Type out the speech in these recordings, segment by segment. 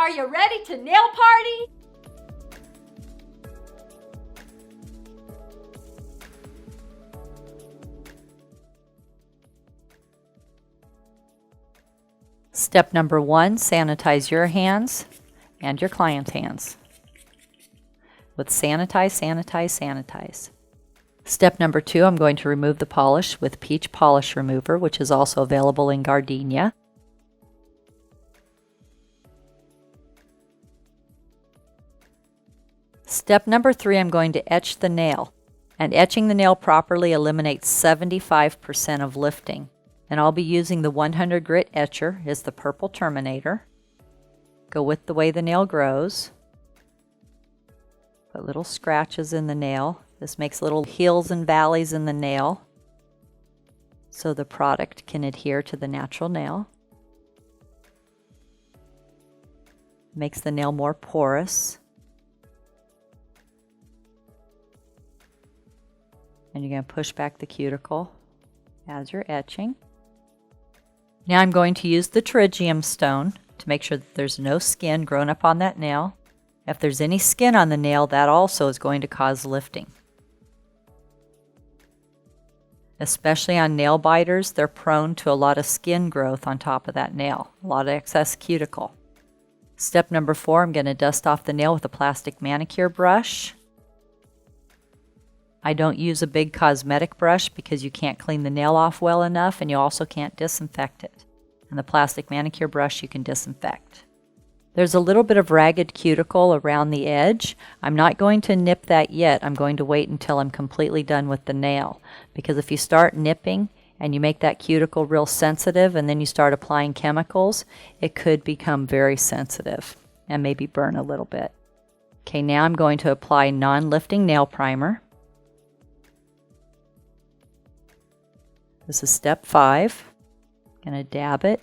Are you ready to nail party? Step number 1, sanitize your hands and your client's hands with sanitize, sanitize, sanitize. Step number 2, I'm going to remove the polish with Peach Polish Remover, which is also available in Gardenia. Step number 3, I'm going to etch the nail. And etching the nail properly eliminates 75% of lifting. And I'll be using the 100 grit etcher, is the purple Terminator. Go with the way the nail grows. Put little scratches in the nail. This makes little hills and valleys in the nail so the product can adhere to the natural nail. Makes the nail more porous. And you're going to push back the cuticle as you're etching. Now I'm going to use the Pterygium stone to make sure that there's no skin grown up on that nail. If there's any skin on the nail, that also is going to cause lifting. Especially on nail biters, they're prone to a lot of skin growth on top of that nail, a lot of excess cuticle. Step number 4, I'm going to dust off the nail with a plastic manicure brush. I don't use a big cosmetic brush because you can't clean the nail off well enough, and you also can't disinfect it. And the plastic manicure brush you can disinfect. There's a little bit of ragged cuticle around the edge. I'm not going to nip that yet. I'm going to wait until I'm completely done with the nail. Because if you start nipping and you make that cuticle real sensitive and then you start applying chemicals, it could become very sensitive and maybe burn a little bit. Okay, now I'm going to apply non-lifting nail primer. This is step 5. I'm going to dab it.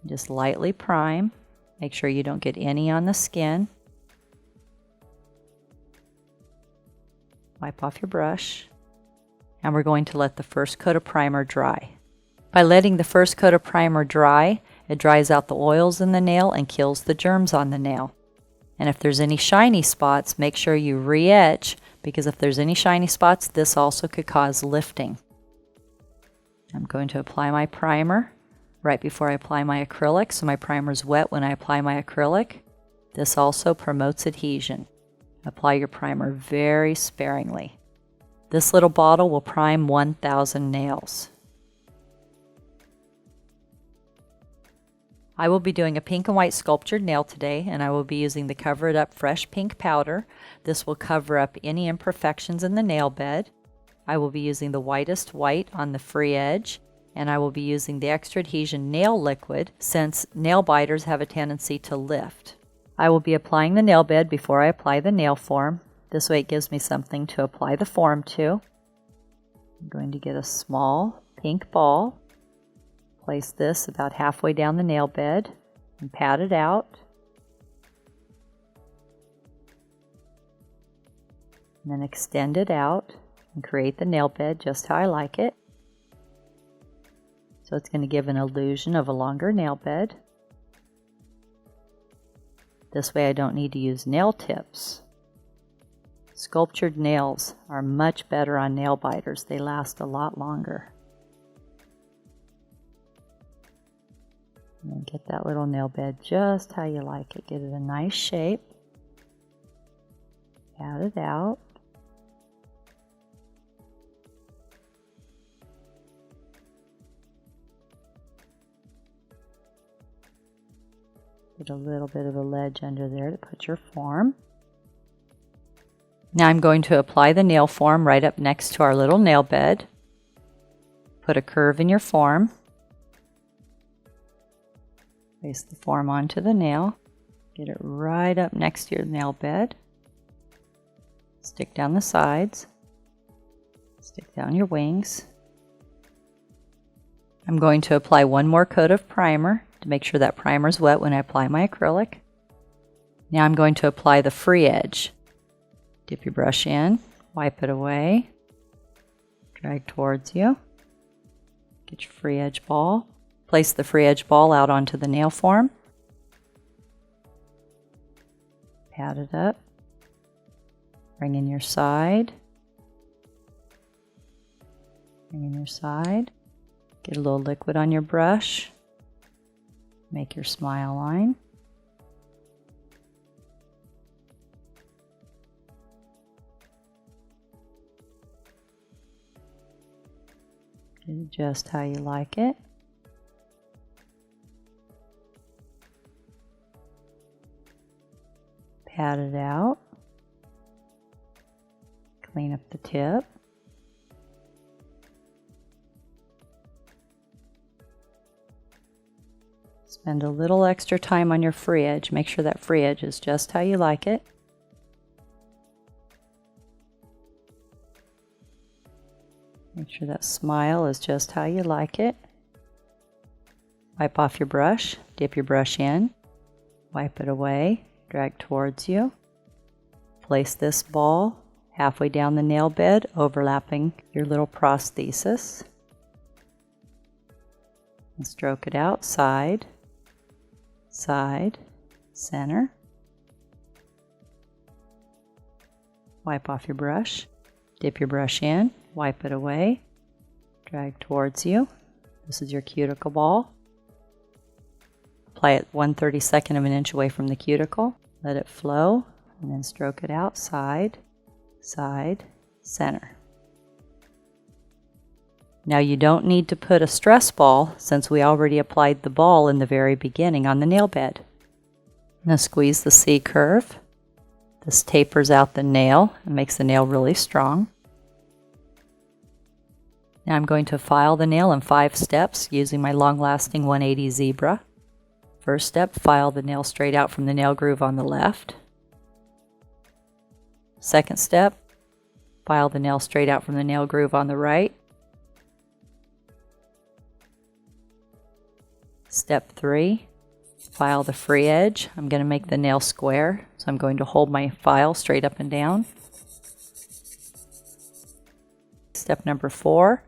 Just lightly prime. Make sure you don't get any on the skin. Wipe off your brush. And we're going to let the first coat of primer dry. By letting the first coat of primer dry, it dries out the oils in the nail and kills the germs on the nail. And if there's any shiny spots, make sure you re-etch, because if there's any shiny spots, this also could cause lifting. I'm going to apply my primer right before I apply my acrylic, so my primer's wet when I apply my acrylic. This also promotes adhesion. Apply your primer very sparingly. This little bottle will prime 1,000 nails. I will be doing a pink and white sculptured nail today, and I will be using the Cover It Up Fresh Pink Powder. This will cover up any imperfections in the nail bed. I will be using the whitest white on the free edge, and I will be using the Extra Adhesion Nail Liquid since nail biters have a tendency to lift. I will be applying the nail bed before I apply the nail form. This way it gives me something to apply the form to. I'm going to get a small pink ball. Place this about halfway down the nail bed and pat it out. And then extend it out and create the nail bed just how I like it. So it's going to give an illusion of a longer nail bed. This way I don't need to use nail tips. Sculptured nails are much better on nail biters. They last a lot longer. And then get that little nail bed just how you like it. Get it a nice shape. Pat it out. Get a little bit of a ledge under there to put your form. Now I'm going to apply the nail form right up next to our little nail bed. Put a curve in your form. Place the form onto the nail. Get it right up next to your nail bed. Stick down the sides. Stick down your wings. I'm going to apply one more coat of primer to make sure that primer is wet when I apply my acrylic. Now I'm going to apply the free edge. Dip your brush in, wipe it away, drag towards you, get your free edge ball, Place the free edge ball out onto the nail form. Pat it up. Bring in your side. Bring in your side. Get a little liquid on your brush. Make your smile line. Get it just how you like it. Pat it out. Clean up the tip. Spend a little extra time on your free edge. Make sure that free edge is just how you like it. Make sure that smile is just how you like it. Wipe off your brush, dip your brush in, wipe it away, drag towards you. Place this ball halfway down the nail bed, overlapping your little prosthesis. And stroke it out, side, side, center. Wipe off your brush, dip your brush in, wipe it away, drag towards you. This is your cuticle ball. Apply it 1/32 of an inch away from the cuticle. Let it flow, and then stroke it out, side, side, center. Now you don't need to put a stress ball since we already applied the ball in the very beginning on the nail bed. Now squeeze the C curve. This tapers out the nail and makes the nail really strong. Now I'm going to file the nail in 5 steps using my long-lasting 180 zebra. First step, file the nail straight out from the nail groove on the left. Second step, file the nail straight out from the nail groove on the right. Step 3, file the free edge. I'm going to make the nail square, so I'm going to hold my file straight up and down. Step number 4,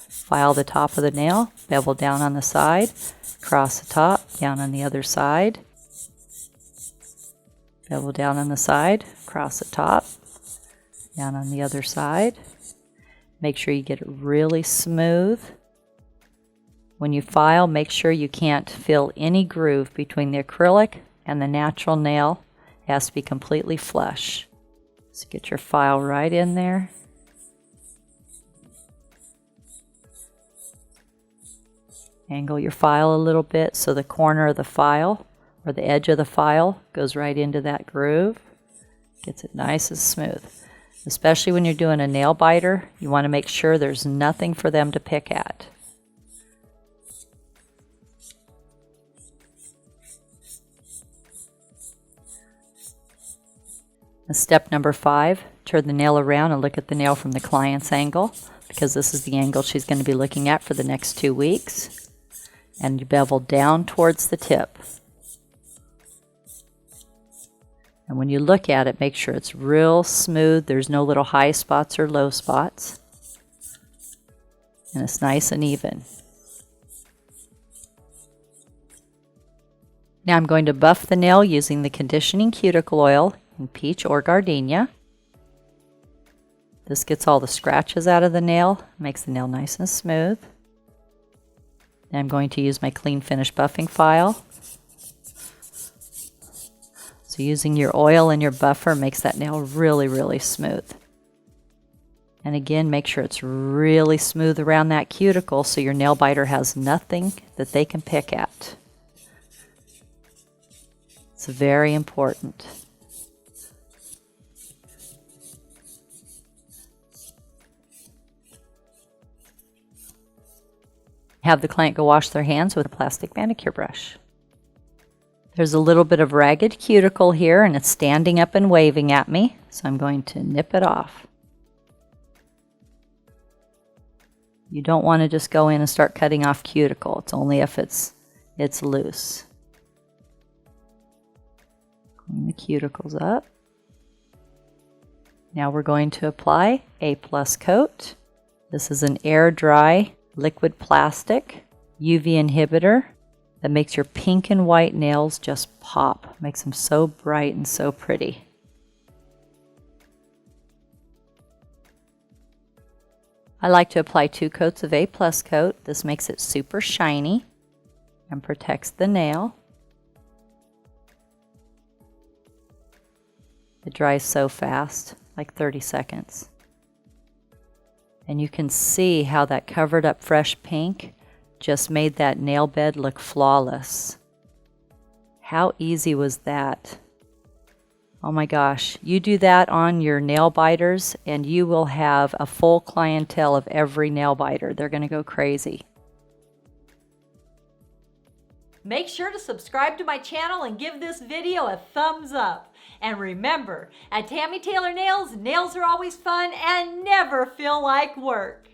file the top of the nail, bevel down on the side, cross the top, down on the other side, bevel down on the side, cross the top, down on the other side. Make sure you get it really smooth. When you file, make sure you can't feel any groove between the acrylic and the natural nail. It has to be completely flush. So get your file right in there. Angle your file a little bit so the corner of the file or the edge of the file goes right into that groove. Gets it nice and smooth. Especially when you're doing a nail biter, you want to make sure there's nothing for them to pick at. Step number 5, turn the nail around and look at the nail from the client's angle, because this is the angle she's going to be looking at for the next 2 weeks. And you bevel down towards the tip. And when you look at it, make sure it's real smooth. There's no little high spots or low spots. And it's nice and even. Now I'm going to buff the nail using the conditioning cuticle oil in peach or gardenia. This gets all the scratches out of the nail, makes the nail nice and smooth. Now I'm going to use my clean finish buffing file. So using your oil and your buffer makes that nail really, really smooth. And again, make sure it's really smooth around that cuticle so your nail biter has nothing that they can pick at. It's very important. Have the client go wash their hands with a plastic manicure brush. There's a little bit of ragged cuticle here and it's standing up and waving at me, so I'm going to nip it off. You don't want to just go in and start cutting off cuticle. It's only if it's loose. Clean the cuticles up. Now we're going to apply A+ coat. This is an air dry liquid plastic. UV inhibitor that makes your pink and white nails just pop. Makes them so bright and so pretty. I like to apply 2 coats of A+ coat. This makes it super shiny and protects the nail. It dries so fast, like 30 seconds. And you can see how that covered up fresh pink just made that nail bed look flawless. How easy was that? Oh my gosh, you do that on your nail biters and you will have a full clientele of every nail biter. They're going to go crazy. Make sure to subscribe to my channel and give this video a thumbs up. And remember, at Tammy Taylor Nails, nails are always fun and never feel like work.